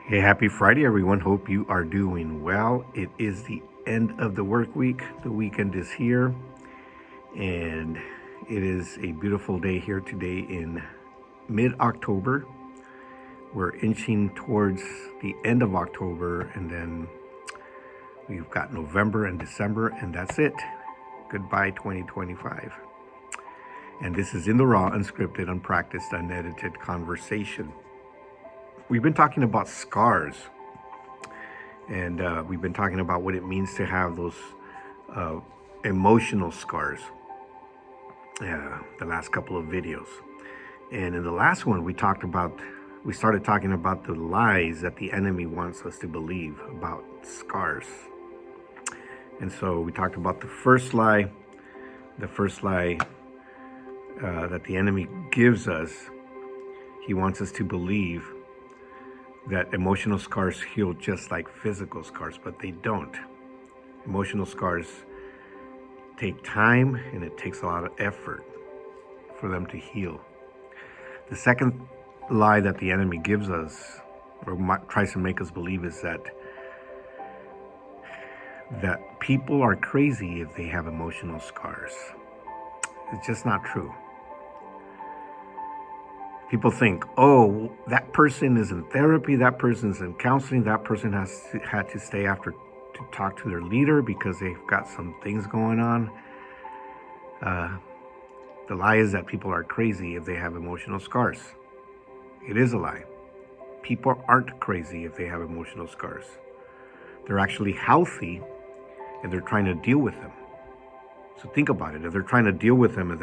Hey, happy Friday, everyone. Hope you are doing well. It is the end of the work week. The weekend is here, and it is a beautiful day here today in mid October. We're inching towards the end of October, and then we've got November and December, and that's it. Goodbye, 2025. And this is In the Raw, unscripted, unpracticed, unedited conversation. We've been talking about scars. And we've been talking about what it means to have those emotional scars the last couple of videos. And in the last one, we started talking about the lies that the enemy wants us to believe about scars. And so we talked about the first lie that the enemy gives us. He wants us to believe that emotional scars heal just like physical scars, but they don't. Emotional scars take time, and it takes a lot of effort for them to heal. The second lie that the enemy gives us, or tries to make us believe, is that people are crazy if they have emotional scars. It's just not true. People think, oh, that person is in therapy, that person's in counseling, that person had to stay after to talk to their leader because they've got some things going on. The lie is that people are crazy if they have emotional scars. It is a lie. People aren't crazy if they have emotional scars. They're actually healthy, and they're trying to deal with them. So think about it. If they're trying to deal with them, if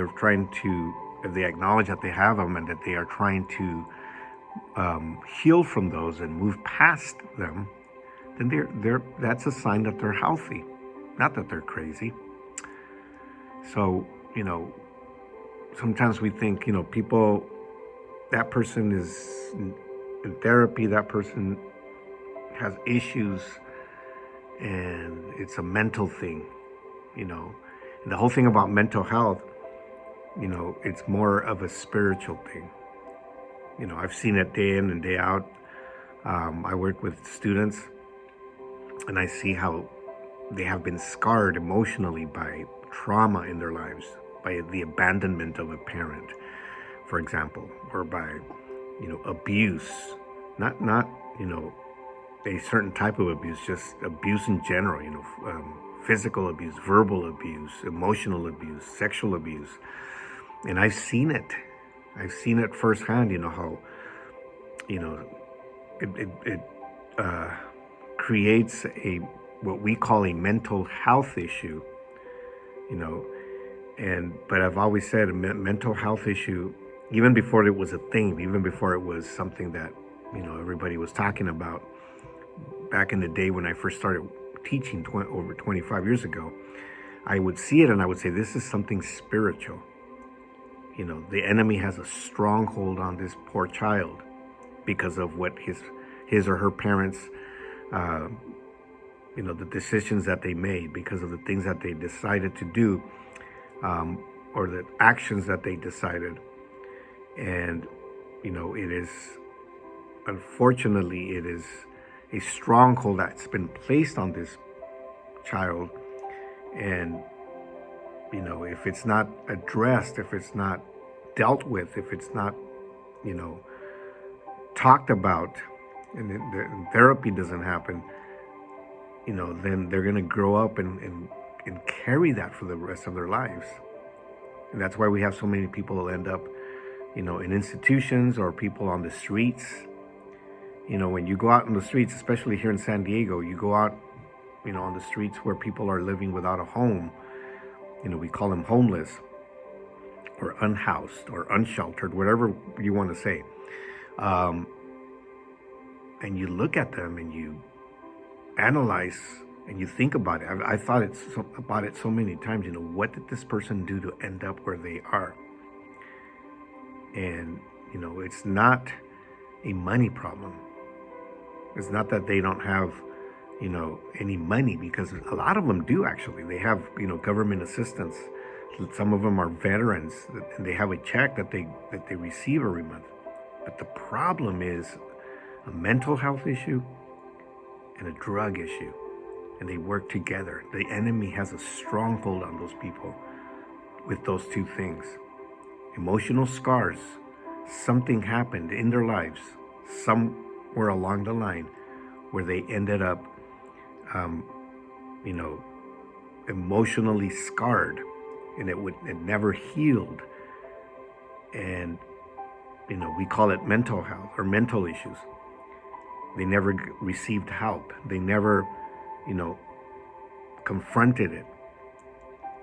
they acknowledge that they have them and that they are trying to heal from those and move past them, then that's a sign that they're healthy, not that they're crazy. So, sometimes we think, people, that person is in therapy, that person has issues, and it's a mental thing, And the whole thing about mental health, it's more of a spiritual thing. I've seen it day in and day out. I work with students, and I see how they have been scarred emotionally by trauma in their lives, by the abandonment of a parent, for example, or by, abuse, not a certain type of abuse, just abuse in general, physical abuse, verbal abuse, emotional abuse, sexual abuse. And I've seen it firsthand, how, it creates what we call a mental health issue, but I've always said a mental health issue, even before it was a thing, even before it was something that, everybody was talking about back in the day when I first started teaching over 25 years ago, I would see it and I would say, this is something spiritual. The enemy has a stronghold on this poor child because of what his or her parents, the decisions that they made, because of the things that they decided to do, or the actions that they decided. And, unfortunately, it is a stronghold that's been placed on this child. And, if it's not addressed, if it's not dealt with, if it's not, talked about, and therapy doesn't happen, then they're going to grow up and carry that for the rest of their lives. And that's why we have so many people who end up, in institutions, or people on the streets. When you go out in the streets, especially here in San Diego, you go out, on the streets where people are living without a home. We call them homeless, or unhoused, or unsheltered, whatever you want to say. And you look at them and you analyze and you think about it. I thought about it so many times. What did this person do to end up where they are? And it's not a money problem. It's not that they don't have any money, because a lot of them do actually. They have government assistance. Some of them are veterans, and they have a check that they receive every month. But the problem is a mental health issue and a drug issue. And they work together. The enemy has a stronghold on those people with those two things. Emotional scars. Something happened in their lives, somewhere along the line, where they ended up, emotionally scarred, and it never healed. And we call it mental health or mental issues. They never received help. They never, confronted it.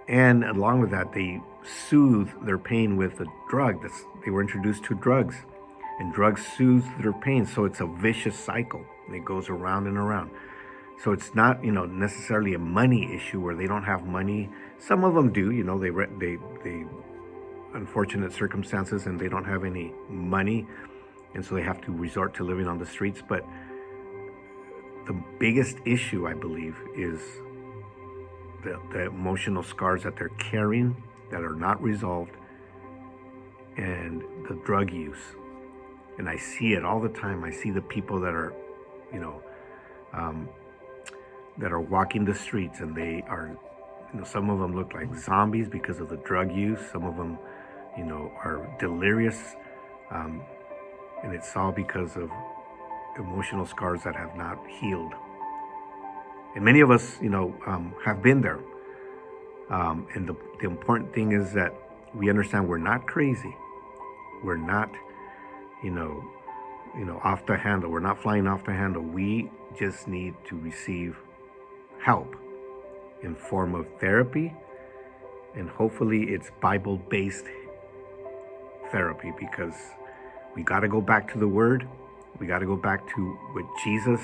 And along with that, they soothed their pain with a drug. They were introduced to drugs, and drugs soothe their pain. So it's a vicious cycle, and it goes around and around. So it's not, necessarily a money issue where they don't have money. Some of them do, they unfortunate circumstances, and they don't have any money, and so they have to resort to living on the streets. But the biggest issue, I believe, is the emotional scars that they're carrying that are not resolved, and the drug use. And I see it all the time. I see the people that are, that are walking the streets, and they are, some of them look like zombies because of the drug use. Some of them, are delirious. And it's all because of emotional scars that have not healed. And many of us, have been there. And the important thing is that we understand we're not crazy. We're not, off the handle. We're not flying off the handle. We just need to receive help in form of therapy, and hopefully it's Bible-based therapy, because we got to go back to the Word. We got to go back to what Jesus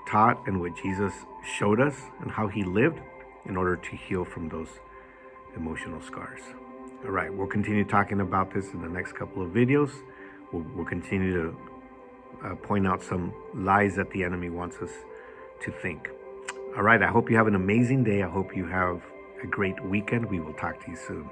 taught and what Jesus showed us and how He lived in order to heal from those emotional scars. All right, we'll continue talking about this in the next couple of videos. We'll continue to point out some lies that the enemy wants us to think. All right, I hope you have an amazing day. I hope you have a great weekend. We will talk to you soon.